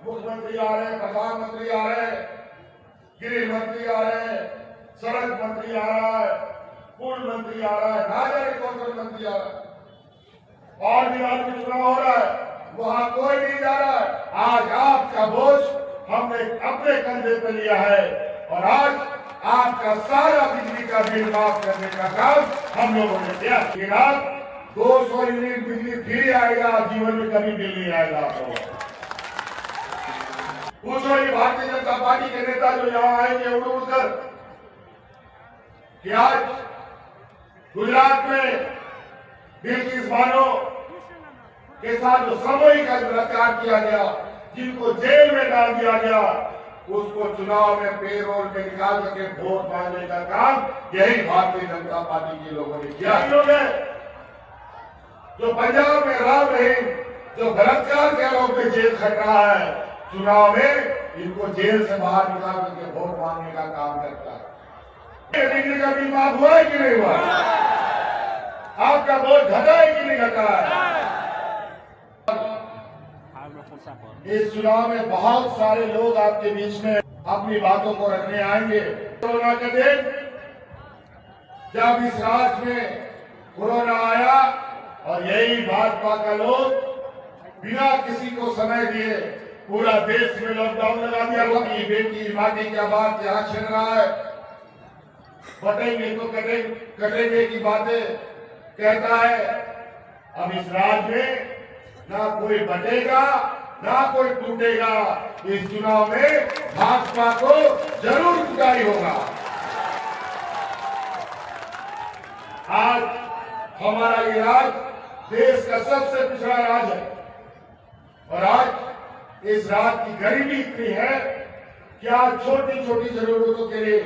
मुख्यमंत्री आ रहे हैं, प्रधानमंत्री आ रहे हैं, गृह मंत्री आ रहे हैं, सड़क मंत्री आ रहा है, पुल मंत्री आ रहा है, ना जाने कौन कौन मंत्री आ रहा है, और भी राज्य में चुनाव हो रहा है, वहां कोई नहीं जा रहा है। आज आपका बोझ हमने अपने कंधे पे लिया है और आज आपका सारा बिजली का बिल माफ करने का काम हम लोगों ने किया। ये रात 200 यूनिट बिजली फ्री आएगा, जीवन में कभी बिल नहीं आएगा आपको। पूछो ये भारतीय जनता पार्टी के नेता जो यहाँ आएंगे उड़ उड़कर कि आज गुजरात में बिल्किस बानो के साथ जो सामूहिक बलात्कार किया गया, जिनको जेल में डाल दिया गया, उसको चुनाव में पेरोल पे निकाल करके वोट मांगने का काम यही भारतीय जनता पार्टी के लोगों ने किया। जो पंजाब में राम रहीम जो बलात्कार के आरोप में जेल खट रहा है, चुनाव में इनको जेल से बाहर निकाल करके वोट मांगने का काम करता है। बिजली का बिल माफ हुआ है कि नहीं हुआ? आपका वोट घटा है कि नहीं घटा है? इस चुनाव में बहुत सारे लोग आपके बीच में अपनी बातों को रखने आएंगे। कोरोना के दिन जब इस राज्य में कोरोना आया और यही भाजपा का लोग बिना किसी को समय दिए पूरा देश में लॉकडाउन लगा दिया। अपनी बेटी माटी का बात यहाँ छिड़ रहा है, बटेंगे तो कटेंगे की बातें कहता है। अब इस राज्य में ना कोई बटेगा ना कोई टूटेगा। इस चुनाव में भाजपा को जरूर जुटाई होगा। आज हमारा ये राज्य देश का सबसे पिछड़ा राज्य है और आज इस राज्य की गरीबी इतनी है कि आज छोटी छोटी जरूरतों के लिए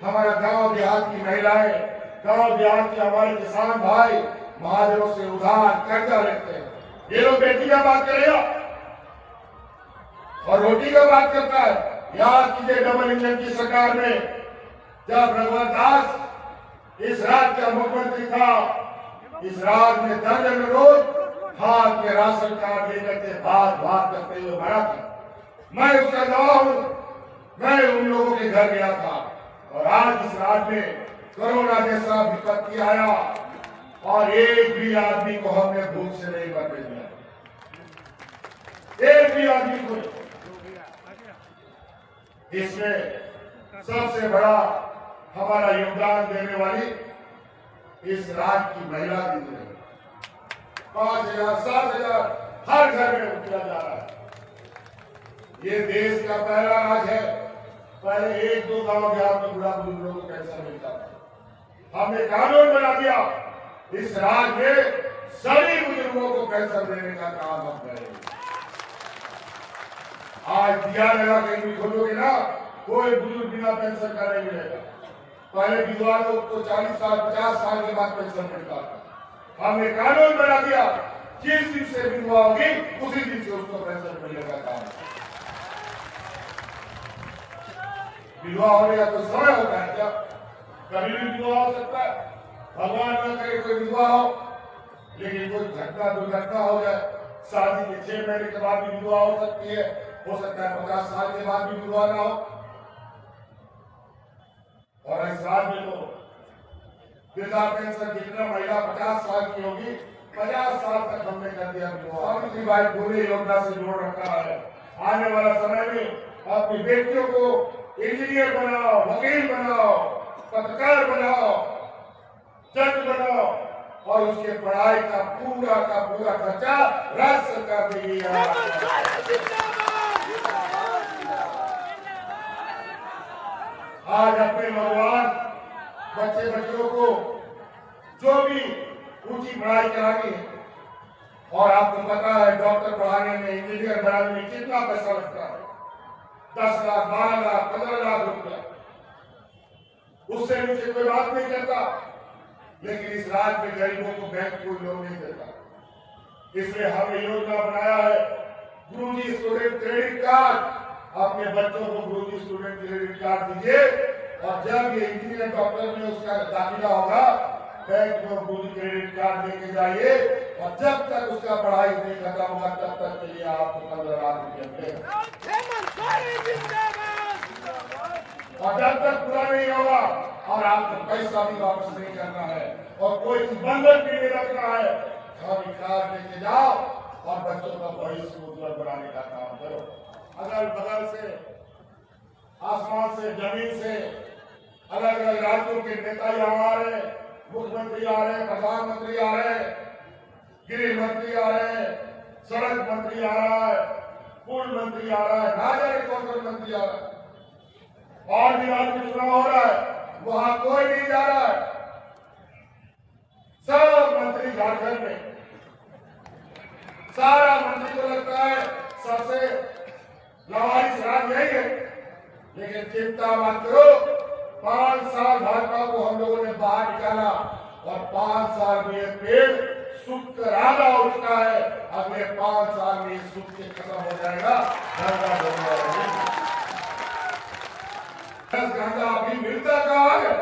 हमारा गांव देहात की महिलाएं, गांव देहात के हमारे किसान भाई महाजनों से उधार कर्जा लेते हैं। ये लोग बेटी का बात करेगा और रोटी का बात करता है। याद कीजिए डबल इंजन की सरकार में जब रघुवर दास इस राज्य का मुख्यमंत्री था, इस राज्य में दर्जन लोग हाथ के राशन कार्ड लेकर के बात करते हुए मरा था। मैं उसका गवाह हूं। मैं उन लोगों के घर गया था और आज इस राज्य में कोरोना जैसा विपत्ति आया और एक भी आदमी को हमने भूख से नहीं मरने दिया। एक भी आदमी को। इसमें सबसे बड़ा हमारा योगदान देने वाली इस राज्य की महिला दीदी है। 5,000 7,000 हर घर में किया जा रहा है। ये देश का पहला राज्य है। पहले 1-2 गांव देहात में बुढ़ा बुजुर्गों को कैंसर मिलता था। हमने कानून बना दिया, इस राज्य में सभी बुजुर्गों को पेंशन देने का काम हम करेंगे। आज दिया लगा कहीं खोलोगे ना, कोई बुजुर्ग बिना पेंशन का नहीं मिलेगा। पहले विधवा लोग को 40 साल 50 साल के बाद पेंशन मिलता था। हमने कानून बना दिया, जिस दिन से विधवा होगी उसी दिन से उसको पेंशन मिलने का काम। विधवा होने का कोई समय होता है क्या? कभी भी विधवा हो सकता है। भगवान न करे कोई विधवा हो, लेकिन कोई घटना दुर्घटना हो जाए, शादी के 6 महीने के बाद भी विधवा हो सकती है। हो सकता है 50 साल के बाद भी विधवा ना हो। और इस राज्य में तो वृद्धा पेंशन जितना महिला 50 साल की होगी, 50 साल तक हमने कर दिया विधवा। भाई पूरी योजना से जोड़ रखा है। आने वाला समय में अपनी बेटियों को इंजीनियर बनाओ, वकील बनाओ, पत्रकार बनाओ, जज बनाओ और उसके पढ़ाई का पूरा खर्चा राज्य सरकार देगी। आज अपने नौजवान बच्चों को जो भी ऊंची पढ़ाई करानी है, और आपको पता है डॉक्टर पढ़ाने में, इंजीनियर बनाने में कितना पैसा लगता है। 10 लाख 12 लाख 15 लाख रुपया। उससे नीचे कोई बात नहीं करता, लेकिन इस राज्य में गरीबों को बैंक कोई लोन नहीं देता। इसलिए हमने योजना बनाया है गुरुजी स्टूडेंट क्रेडिट कार्ड। अपने बच्चों को गुरुजी स्टूडेंट क्रेडिट कार्ड दीजिए और जब ये इंजीनियर डॉक्टर में उसका दाखिला होगा, बैंक में गुरुजी क्रेडिट कार्ड लेके जाइए और जब तक उसका पढ़ाई नहीं खत्म होगा तब तक के लिए आपको 15 लाख रुपये मिलेगा। और जब तक पूरा नहीं होगा और आपको पैसा भी वापस नहीं करना है और कोई बंधन भी नहीं रखना है, अधिकार लेके जाओ और बच्चों का भविष्य उज्जवल बनाने का काम करो। अगल बगल से, आसमान से, जमीन से अलग अलग राज्यों के नेता यहाँ आ रहे, मुख्यमंत्री आ रहे, प्रधानमंत्री आ रहे, गृह मंत्री आ रहे, सड़क मंत्री आ रहा है, पुल मंत्री आ रहा है, ना जाने कौन कौन मंत्री आ रहा है, और भी राज्य में चुनाव हो रहा है, वहां कोई नहीं जा रहा है। सब मंत्री झारखंड में, सारा मंत्री को लगता है सबसे लावारिस राज्य यही है। लेकिन चिंता मत करो, 5 साल भाजपा को हम लोगों ने बाहर निकाला और 5 साल में ये पेड़ सूख कर आधा हो चुका है। अगले 5 साल में सूख के खत्म हो जाएगा। गंगा अभी मिलता कहाँ है?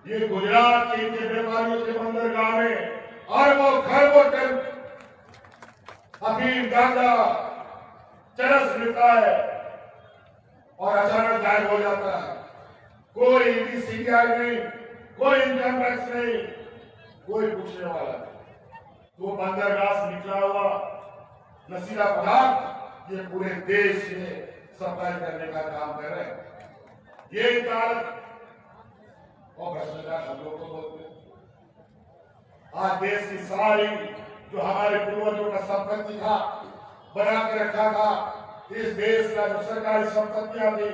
ये गुजरात के इनके व्यापारियों के बंदरगाह में अरबों खरबों टन अफीम, गांजा, चरस मिलता है और अचानक गायब हो जाता है। कोई ईडी सीबीआई नहीं, कोई इनकम टैक्स नहीं, कोई पूछने वाला नहीं। तो बंदरगाह से निकला हुआ नशीला पदार्थ ये पूरे देश में सप्लाई करने का काम कर रहे हैं। ये कारण और भ्रष्टाचार हम लोग को बोलते हैं। आज देश की सारी जो हमारे पूर्वजों का संपत्ति था, बना के रखा था, इस देश का जो सरकारी संपत्तियां थी,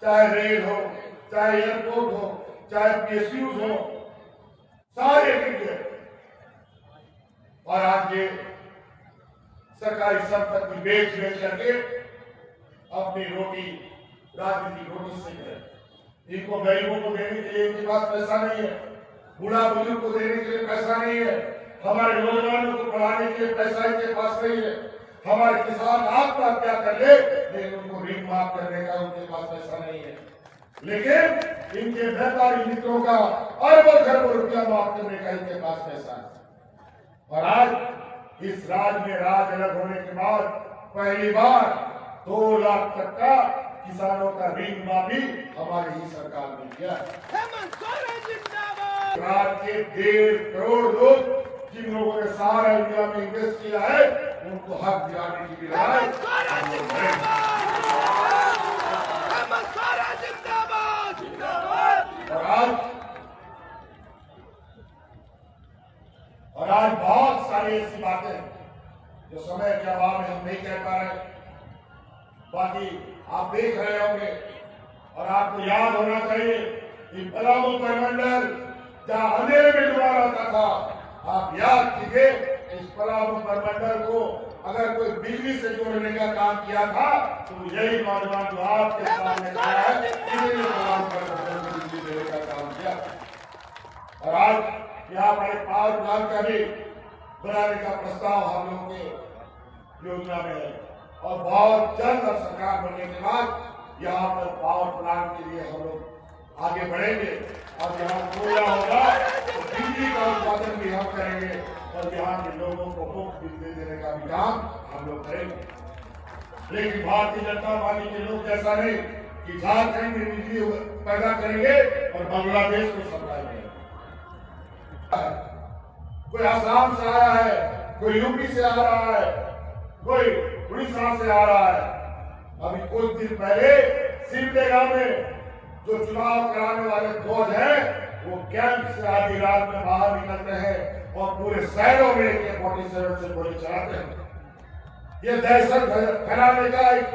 चाहे रेल हो, चाहे एयरपोर्ट हो, चाहे पीएसयू हो, सारे बिक गए। और आज ये सरकारी संपत्ति बेच करके अपनी रोटी, राजनीतिक रोटी सेक रहे। इनको गरीबों को देने के लिए इनके पास पैसा नहीं है, बूढ़ा बुजुर्ग को देने के लिए पैसा नहीं है, हमारे नौजवानों को पढ़ाने के लिए पैसा इनके पास नहीं है, हमारे किसान आत्महत्या कर ले लेकिन उनको ऋण माफ करने का उनके पास पैसा नहीं है। लेकिन इनके व्यापारी मित्रों का अरबों खरबों रुपया माफ करने का इनके पास पैसा है। और आज इस राज्य में राज अलग होने के बाद पहली बार 2 लाख तक का किसानों का ऋण माफी हमारी ही सरकार ने किया। राज्य के 1.5 करोड़ लोग जिन लोगों ने सारा इंडिया में इन्वेस्ट किया है, उनको हक दिलाने की भी लड़ाई। और आज बहुत सारी ऐसी बातें जो समय के अभाव में हम नहीं कह पा रहे, बाकी आप देख रहे होंगे और आपको याद होना चाहिए कि पलामू परिमंडल जहां अंधेरे में डूबा रहता था, आप याद कीजिए इस पलामू परिमंडल को अगर कोई बिजली से जोड़ने का काम किया था तो यही नौजवान जो आपके सामने खड़ा है, बिजली देने का काम किया। और आज यहाँ पर एक पावर प्लांट का भी बनाने का प्रस्ताव हम लोगों के योजना में है और बहुत जल्द सरकार बनने के बाद यहाँ पर पावर प्लांट के लिए हम लोग आगे बढ़ेंगे और यहाँ कोयला होगा तो बिजली का उत्पादन भी हम करेंगे और यहाँ के लोगों को मुफ्त बिजली देने का भी काम हम लोग करेंगे। लेकिन भारतीय जनता पार्टी के लोग ऐसा नहीं कि झारखंड में बिजली पैदा करेंगे और बांग्लादेश को सप्लाई करेंगे। कोई आसाम से आया है, कोई यूपी से आ रहा है, कोई उड़ीसा से आ रहा है। अभी कुछ दिन पहले सिमडेगा में जो चुनाव कराने वाले फौज है वो कैंप से आधी रात में बाहर निकलते हैं और पूरे शहरों में AK-47 से गोली चलाते हैं। ये दहशत फैलाने का एक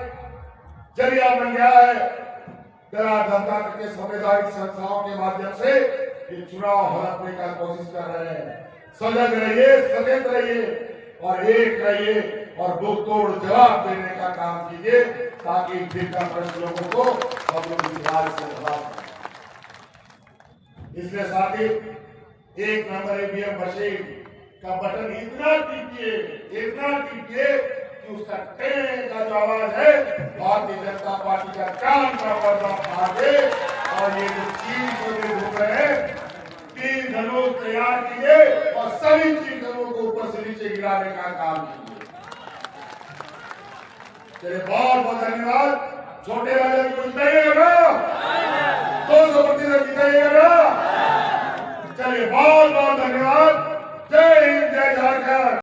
जरिया बन गया है। डरा धमका के संवैधानिक संस्थाओं के माध्यम से ये चुनाव हड़पने का कोशिश कर रहे हैं। सजग रहिए, सचेत रहिए और एक रहिए और दो तोड़ जवाब देने का काम कीजिए ताकि जिंदा प्रश्न लोगों को हम लोग विचार से जवाब दें। इसलिए साथी 1 नंबर ईवीएम मशीन का बटन इतना टीपिए कि उसका टें का जो आवाज है भारतीय जनता पार्टी का काम का पर्दा फाड़ दे। और ये जो 3 को घूम रहे हैं 3 धनुष तैयार किए और सभी 3 धनुष को ऊपर से नीचे गिराने का काम किए। बहुत बहुत धन्यवाद। छोटे राजा की कुछ नहीं है ना। बहुत बहुत धन्यवाद। जय हिंद, जय झारखंड।